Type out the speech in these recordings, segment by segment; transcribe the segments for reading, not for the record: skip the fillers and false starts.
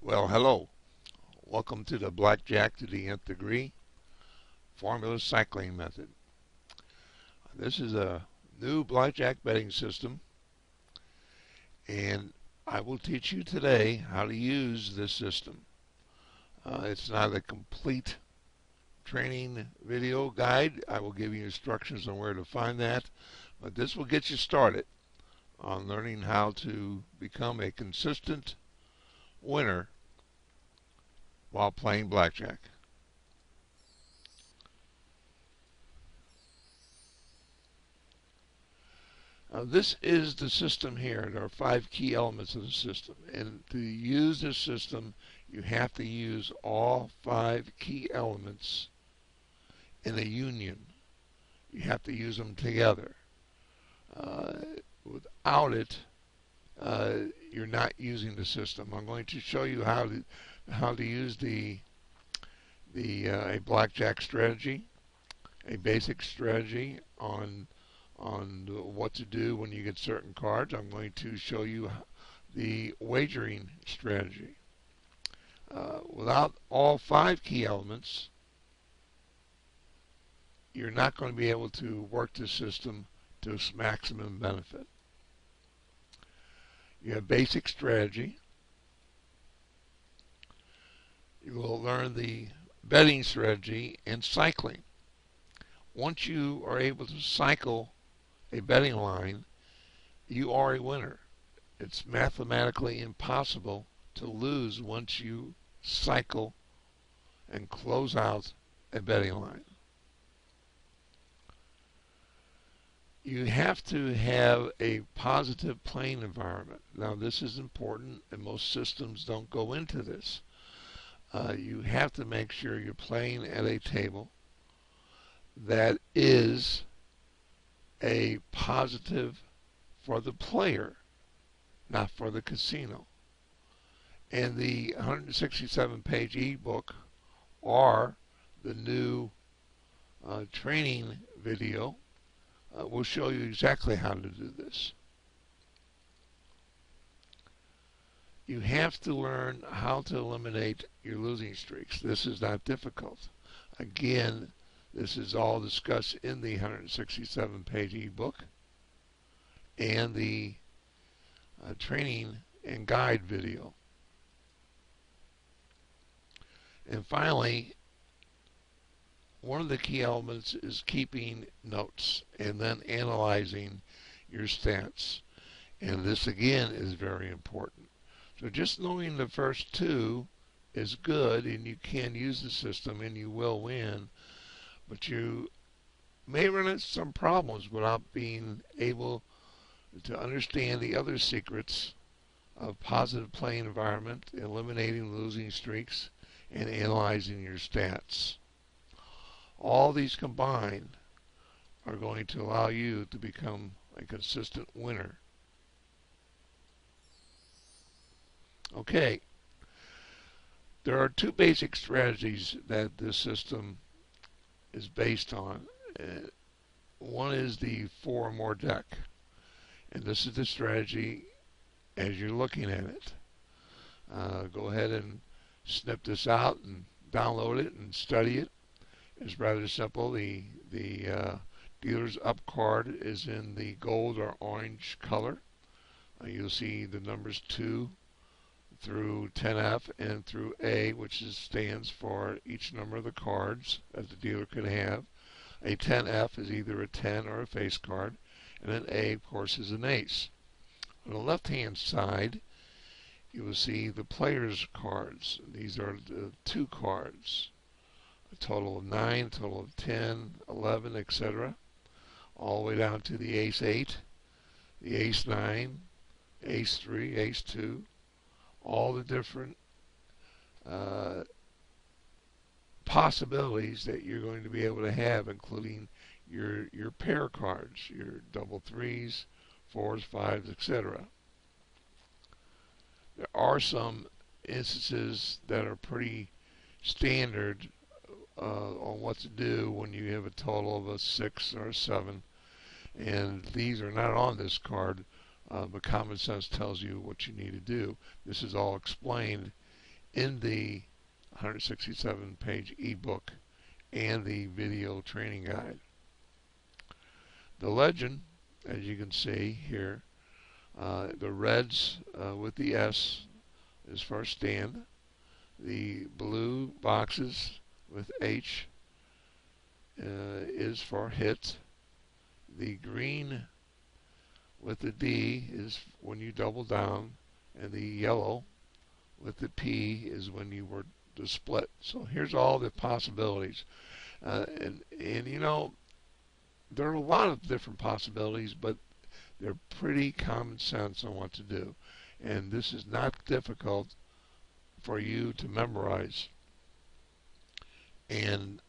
Well, hello. Welcome to the Blackjack to the nth degree formula cycling method. This is a new blackjack betting system, and I will teach you today how to use this system. It's not a complete training video guide. I will give you instructions on where to find that, but this will get you started on learning how to become a consistent winner while playing blackjack. This is the system here. There are 5 key elements of the system. And to use this system, you have to use all 5 key elements in a union. You have to use them together. Without it, you're not using the system. I'm going to show you how to use a blackjack strategy, a basic strategy on what to do when you get certain cards. I'm going to show you the wagering strategy. Without all 5 key elements, you're not going to be able to work the system to its maximum benefit. You have basic strategy. You will learn the betting strategy and cycling. Once you are able to cycle a betting line, you are a winner. It's mathematically impossible to lose once you cycle and close out a betting line. You have to have a positive playing environment. Now, this is important, and most systems don't go into this. You have to make sure you're playing at a table that is a positive for the player, not for the casino. And the 167-page ebook or the new training video will show you exactly how to do this. You have to learn how to eliminate your losing streaks. This is not difficult. Again, this is all discussed in the 167-page ebook and the training and guide video. And finally, one of the key elements is keeping notes and then analyzing your stats. And this again is very important. So just knowing the first 2 is good, and you can use the system and you will win. But you may run into some problems without being able to understand the other secrets of positive playing environment, eliminating losing streaks, and analyzing your stats. All these combined are going to allow you to become a consistent winner. Okay, there are 2 basic strategies that this system is based on. One is the 4 or more deck, and this is the strategy as you're looking at it. Go ahead and snip this out and download it and study it. It's rather simple. The dealer's up card is in the gold or orange color. You'll see the numbers 2 through 10F and through A, which stands for each number of the cards that the dealer could have. A 10F is either a 10 or a face card, and then A, of course, is an ace. On the left-hand side, you will see the player's cards. These are the 2 cards. A total of 9, a total of 10, 11, etc. All the way down to the ace 8, the ace 9, ace 3, ace 2. All the different possibilities that you're going to be able to have, including your pair cards, your double 3s, 4s, 5s, etc. There are some instances that are pretty standard on what to do when you have a total of a 6 or a 7, and these are not on this card, but common sense tells you what you need to do. This is all explained in the 167-page ebook and the video training guide. The legend, as you can see here, the reds with the S is for stand. The blue boxes with H is for hit. The green with the D is when you double down, and the yellow with the P is when you were to split. So here's all the possibilities. And you know, there are a lot of different possibilities, but they're pretty common sense on what to do. And this is not difficult for you to memorize and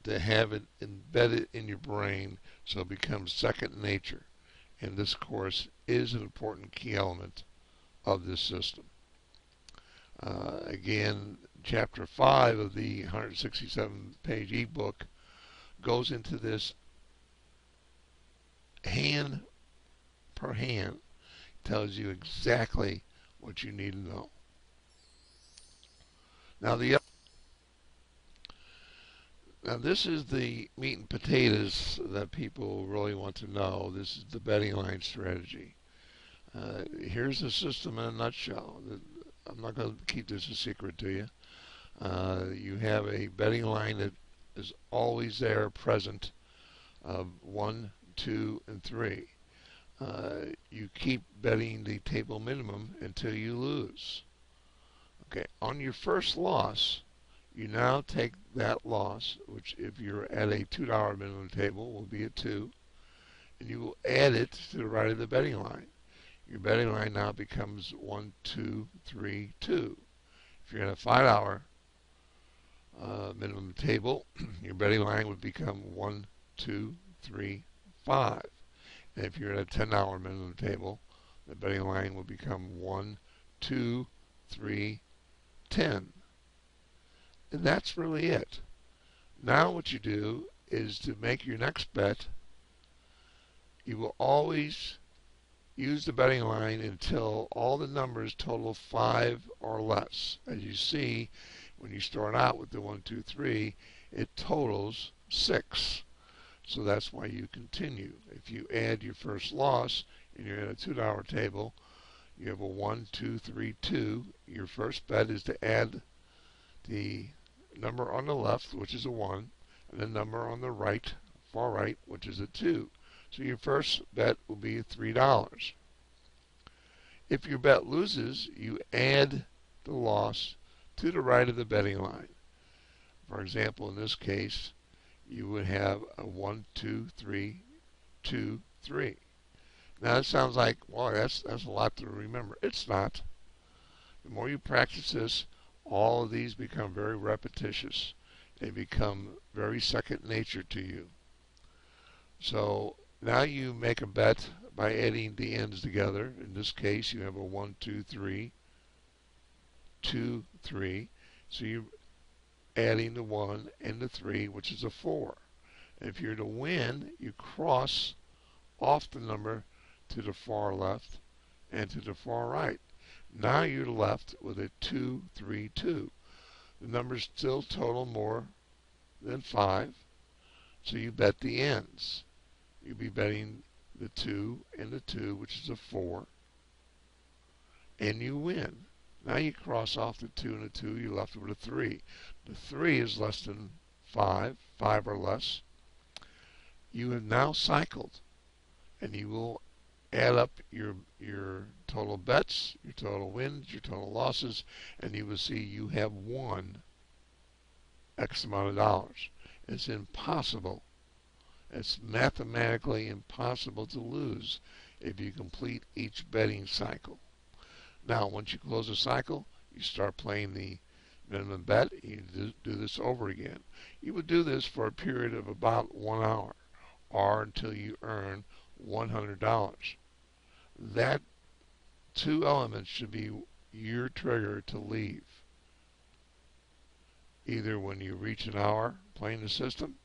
to have it embedded in your brain so it becomes second nature. And this course is an important key element of this system. Again, Chapter 5 of the 167-page ebook goes into this hand per hand, tells you exactly what you need to know. Now this is the meat and potatoes that people really want to know. This is the betting line strategy. Here's the system in a nutshell. I'm not going to keep this a secret to you. You have a betting line that is always there, present, of 1, 2, and 3. You keep betting the table minimum until you lose. Okay, on your first loss, you now take that loss, which if you're at a $2 minimum table will be a 2, and you will add it to the right of the betting line. Your betting line now becomes 1, 2, 3, 2. If you're at a $5 minimum table, your betting line would become 1, 2, 3, 5. And if you're at a $10 minimum table, the betting line will become 1, 2, 3, 10. And that's really it. Now what you do is to make your next bet, you will always use the betting line until all the numbers total 5 or less. As you see, when you start out with the 1, 2, 3, it totals 6. So that's why you continue. If you add your first loss and you're at a $2 table, you have a 1, 2, 3, 2. Your first bet is to add the number on the left, which is a 1, and the number on the right, far right, which is a 2. So your first bet will be $3. If your bet loses, you add the loss to the right of the betting line. For example, in this case, you would have a 1, 2, 3, 2, 3. Now it sounds like, well, that's a lot to remember. It's not. The more you practice this, all of these become very repetitious. They become very second nature to you. So now you make a bet by adding the ends together. In this case, you have a 1, 2, 3, 2, 3. So you're adding the 1 and the 3, which is a 4. And if you're to win, you cross off the number to the far left and to the far right. Now you're left with a 2, 3, 2. The numbers still total more than 5, so you bet the ends. You'll be betting the 2 and the 2, which is a 4, and you win. Now you cross off the 2 and the 2, you're left with a 3. The 3 is less than 5, 5 or less. You have now cycled, and you will add up your total bets, your total wins, your total losses, and you will see you have won X amount of dollars. It's impossible. It's mathematically impossible to lose if you complete each betting cycle. Now, once you close a cycle, you start playing the minimum bet. You do this over again. You would do this for a period of about 1 hour, or until you earn $100. That 2 elements should be your trigger to leave. Either when you reach an hour playing the system,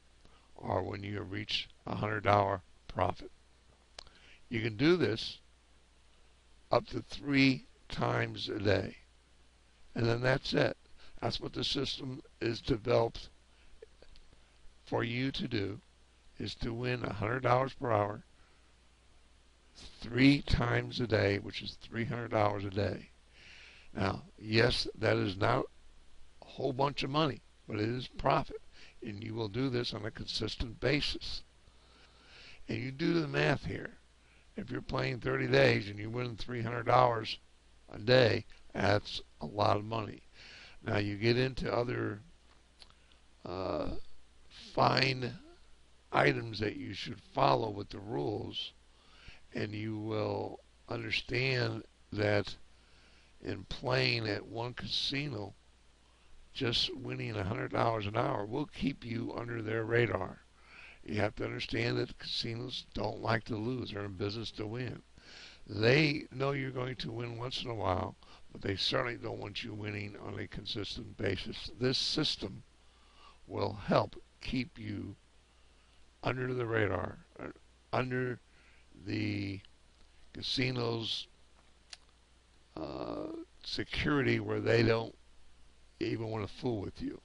or when you reach a $100 profit. You can do this up to 3 times a day. and then that's it. That's what the system is developed for you to do, is to win $100 per hour 3 times a day, which is $300 a day. Now, yes, that is not a whole bunch of money, but it is profit. And you will do this on a consistent basis. And you do the math here. If you're playing 30 days and you win $300 a day, that's a lot of money. Now you get into other uh, fine items that you should follow with the rules, and you will understand that in playing at one casino, just winning $100 an hour will keep you under their radar. You have to understand that casinos don't like to lose. They're in business to win. They know you're going to win once in a while, but they certainly don't want you winning on a consistent basis. This system will help keep you under the radar, under the casino's security, where they don't even want to fool with you.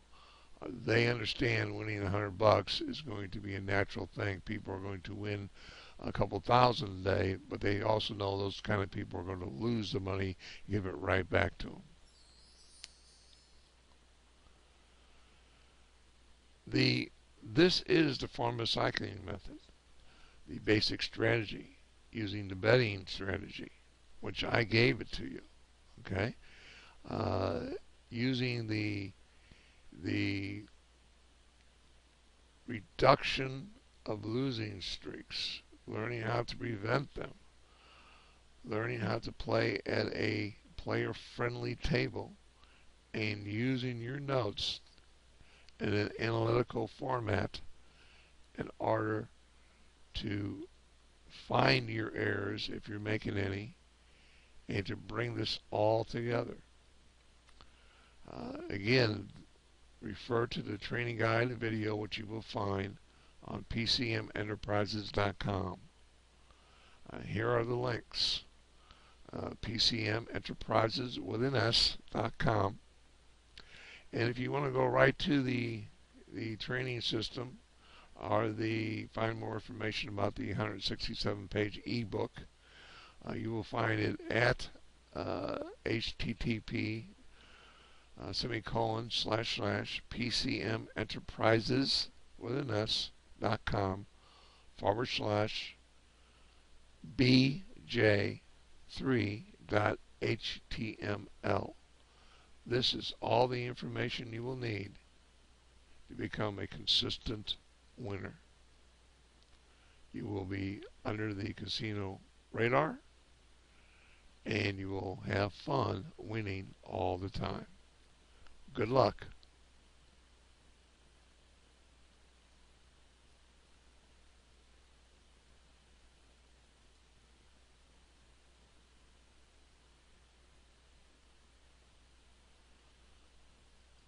They understand winning $100 is going to be a natural thing. People are going to win a couple thousand a day, but they also know those kind of people are going to lose the money, give it right back to them. This is the pharmacycling method, the basic strategy using the betting strategy, which I gave it to you. Okay, uh, using the reduction of losing streaks, learning how to prevent them, learning how to play at a player-friendly table, and using your notes in an analytical format in order to find your errors if you're making any, and to bring this all together. Again, refer to the training guide and video, which you will find on pcmenterprises.com. Here are the links. PCMenterprises with an S.com. And if you want to go right to the training system, or find more information about the 167-page ebook, you will find it at http semicolon slash slash pcmenterprises with an S.com forward slash bj3.html. This is all the information you will need to become a consistent winner. You will be under the casino radar, and you will have fun winning all the time. Good luck.